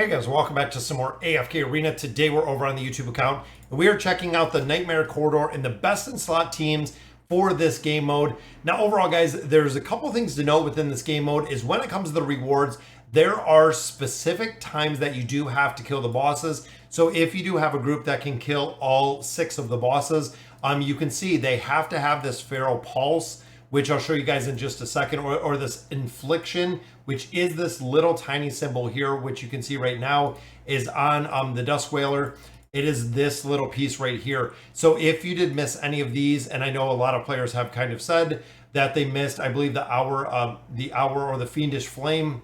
Hey guys, welcome back to some more AFK Arena. Today we're over on the YouTube account and we are checking out the Nightmare Corridor and the best in slot teams for this game mode. Now overall guys, there's a couple things to note within this game mode is when it comes to the rewards, there are specific times that you do have to kill the bosses. So if you do have a group that can kill all 6 of the bosses, you can see they have to have this Feral Pulse, which I'll show you guys in just a second, or this infliction, which is this little tiny symbol here, which you can see right now is on the Dusk Whaler. It is this little piece right here. So if you did miss any of these, and I know a lot of players have kind of said that they missed, I believe the hour or the Fiendish Flame,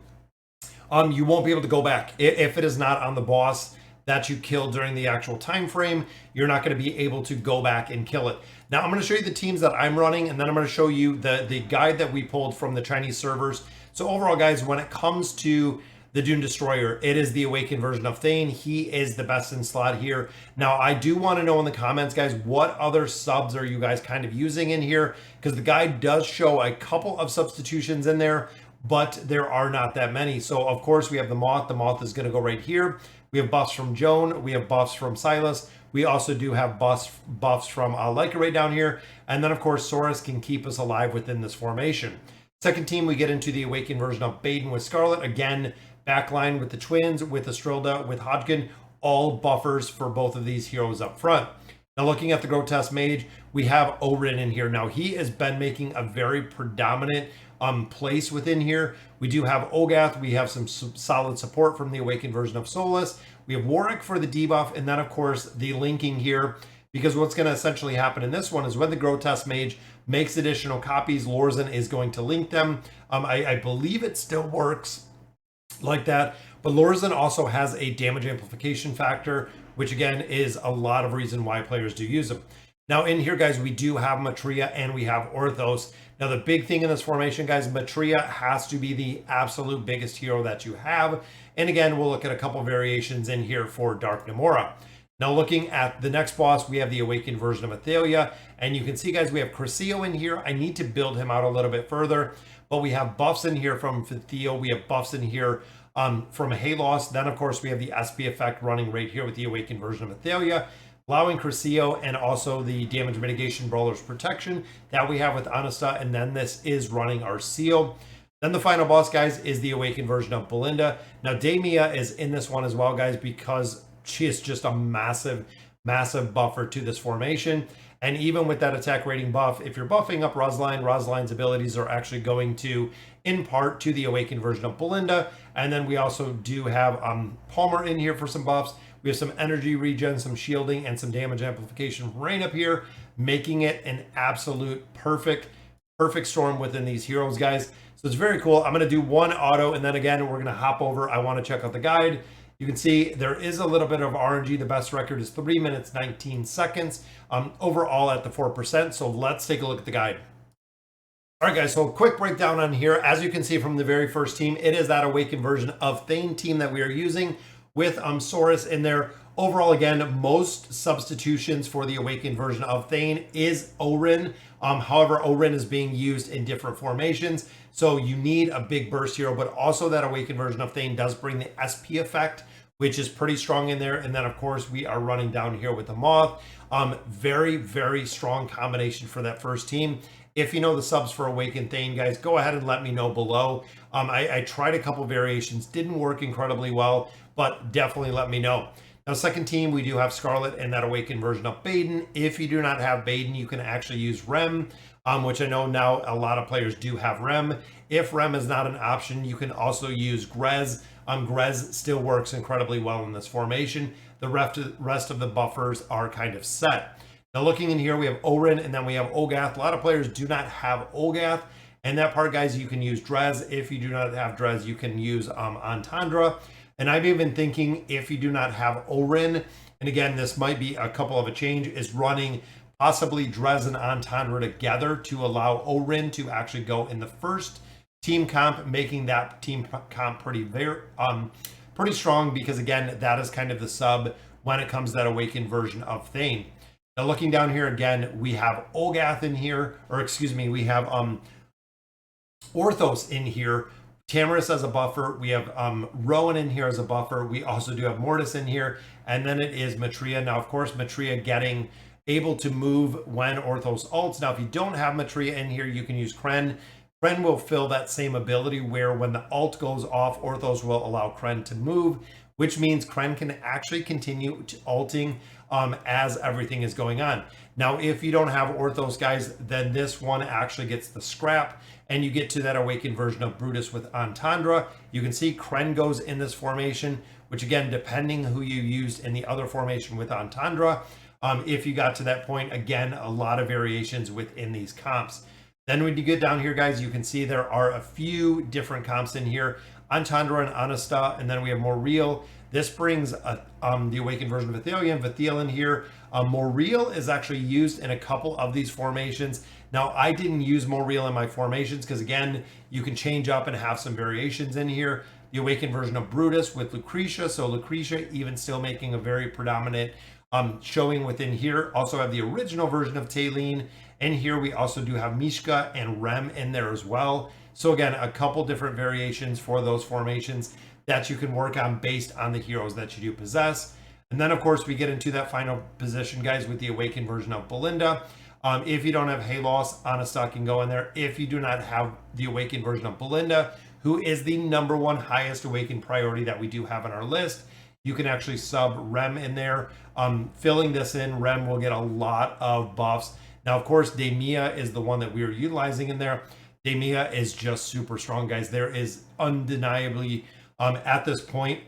you won't be able to go back. If it is not on the boss that you killed during the actual time frame, you're not going to be able to go back and kill it. Now I'm going to show you the teams that I'm running, and then I'm going to show you the guide that we pulled from the Chinese servers. So overall guys, when it comes to the Dune Destroyer, it is the awakened version of Thane. He is the best in slot here. Now I do want to know in the comments guys, what other subs are you guys kind of using in here, because the guide does show a couple of substitutions in there, but there are not that many. So of course we have the Moth. The Moth is going to go right here. We have buffs from Joan. We have buffs from Silas. We also do have buffs from Leica right down here. And then of course, Saurus can keep us alive within this formation. Second team, we get into the awakened version of Baden with Scarlet. Again, backline with the twins, with Estrilda, with Hodgkin, all buffers for both of these heroes up front. Now looking at the Grotesque Mage, we have Orin in here. Now he has been making a very predominant place within here. We do have Ogath. We have some solid support from the awakened version of Solus. We have Warwick for the debuff, and then of course the linking here, because what's going to essentially happen in this one is when the Grotesque Mage makes additional copies, Lorzen is going to link them. I believe it still works like that, but Lorzen also has a damage amplification factor, which again is a lot of reason why players do use them. Now in here guys, we do have Matria and we have Orthos. Now the big thing in this formation guys, Matria has to be the absolute biggest hero that you have. And again, we'll look at a couple variations in here for Dark Namora. Now looking at the next boss, we have the awakened version of Athalia. And you can see guys, we have Crescio in here. I need to build him out a little bit further, but we have buffs in here from Theo. We have buffs in here from Halos. Then of course we have the SP effect running right here with the awakened version of Athalia, allowing Crescio, and also the damage mitigation Brawler's protection that we have with Anasta. And then this is running our seal. Then the final boss guys is the awakened version of Belinda. Now Damia is in this one as well guys, because she is just a massive buffer to this formation. And even with that attack rating buff, if you're buffing up Rosaline's abilities are actually going to impart to the awakened version of Belinda. And then we also do have Palmer in here for some buffs. We have some energy regen, some shielding, and some damage amplification right up here, making it an absolute perfect storm within these heroes guys. So it's very cool. I'm going to do one auto, and then again we're going to hop over. I want to check out the guide. You can see there is a little bit of RNG. The best record is 3 minutes 19 seconds overall at the 4%. So let's take a look at the guide. All right guys, so a quick breakdown on here. As you can see from the very first team, it is that awakened version of Thane team that we are using with Saurus in there. Overall, again, most substitutions for the awakened version of Thane is Orin. However, Orin is being used in different formations, so you need a big burst hero, but also that awakened version of Thane does bring the SP effect, which is pretty strong in there. And then of course we are running down here with the Moth. Very strong combination for that first team. If you know the subs for Awakened Thane, guys, go ahead and let me know below. I tried a couple variations, didn't work incredibly well, but definitely let me know. Now, second team, we do have Scarlet and that awakened version of Baden. If you do not have Baden, you can actually use Rem, which I know now a lot of players do have Rem. If Rem is not an option, you can also use Grez. Grez still works incredibly well in this formation. The rest of the buffers are kind of set. Now looking in here, we have Orin, and then we have Ogath. A lot of players do not have Ogath. And that part, guys, you can use Drez. If you do not have Drez, you can use Entendre. And I'm even thinking if you do not have Orin, and again, this might be a couple of a change, is running possibly Drez and Entendre together to allow Orin to actually go in the first team comp, making that team comp pretty strong, because again, that is kind of the sub when it comes to that awakened version of Thane. Now looking down here again, we have Ogath in here, or excuse me, we have Orthos in here Tamarisk as a buffer. We have Rowan in here as a buffer. We also do have Mortis in here. And then it is Matria. Now, of course, Matria getting able to move when Orthos ults. Now, if you don't have Matria in here, you can use Kren. Kren will fill that same ability where when the ult goes off, Orthos will allow Kren to move, which means Kren can actually continue to ulting as everything is going on. Now, if you don't have Orthos, guys, then this one actually gets the scrap, and you get to that awakened version of Brutus with Entendre. You can see Kren goes in this formation, which again, depending who you used in the other formation with Entendre, if you got to that point, again, a lot of variations within these comps. Then when you get down here, guys, you can see there are a few different comps in here. Entendre and Anasta, and then we have Morreal. This brings the awakened version of Athelion, Vathiel in here. Morreal is actually used in a couple of these formations. Now, I didn't use Morreal in my formations because, again, you can change up and have some variations in here. The awakened version of Brutus with Lucretia. So Lucretia even still making a very predominant showing within here. Also have the original version of Taylene. And here we also do have Mishka and Rem in there as well. So again, a couple different variations for those formations that you can work on based on the heroes that you do possess. And then, of course, we get into that final position, guys, with the awakened version of Belinda. If you don't have Halos, Anastak can go in there. If you do not have the awakened version of Belinda, who is the #1 highest awakened priority that we do have on our list, you can actually sub Rem in there. Filling this in, Rem will get a lot of buffs. Now, of course, Demia is the one that we are utilizing in there. Demia is just super strong, guys. There is undeniably, at this point,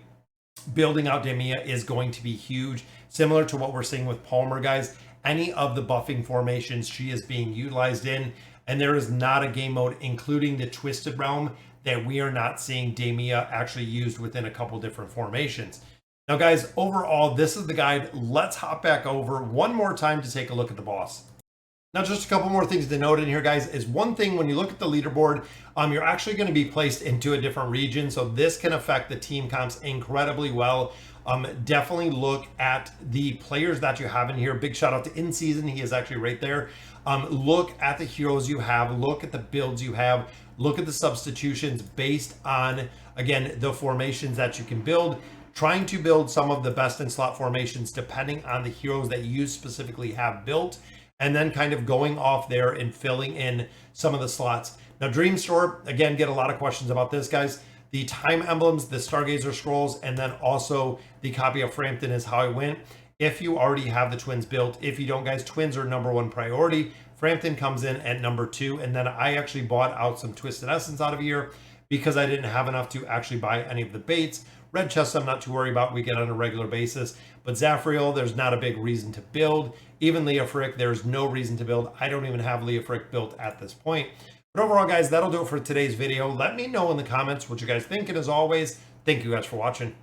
building out Demia is going to be huge. Similar to what we're seeing with Palmer, guys. Any of the buffing formations she is being utilized in, and there is not a game mode, including the Twisted Realm, that we are not seeing Demia actually used within a couple different formations. Now, guys, overall, this is the guide. Let's hop back over one more time to take a look at the boss. Now, just a couple more things to note in here, guys, is one thing when you look at the leaderboard, you're actually going to be placed into a different region. So this can affect the team comps incredibly well. Definitely look at the players that you have in here. Big shout out to In Season. He is actually right there. Look at the heroes you have. Look at the builds you have. Look at the substitutions based on, again, the formations that you can build. Trying to build some of the best in slot formations depending on the heroes that you specifically have built, and then kind of going off there and filling in some of the slots. Now, Dream Store, again, get a lot of questions about this, guys. The time emblems, the Stargazer scrolls, and then also the copy of Frampton is how I went. If you already have the twins built, if you don't, guys, twins are #1 priority. Frampton comes in at #2, and then I actually bought out some Twisted Essence out of here because I didn't have enough to actually buy any of the baits. Red chest, I'm not too worried about. We get on a regular basis. But Zafriel, there's not a big reason to build. Even Leofric, there's no reason to build. I don't even have Leofric built at this point. But overall, guys, that'll do it for today's video. Let me know in the comments what you guys think. And as always, thank you guys for watching.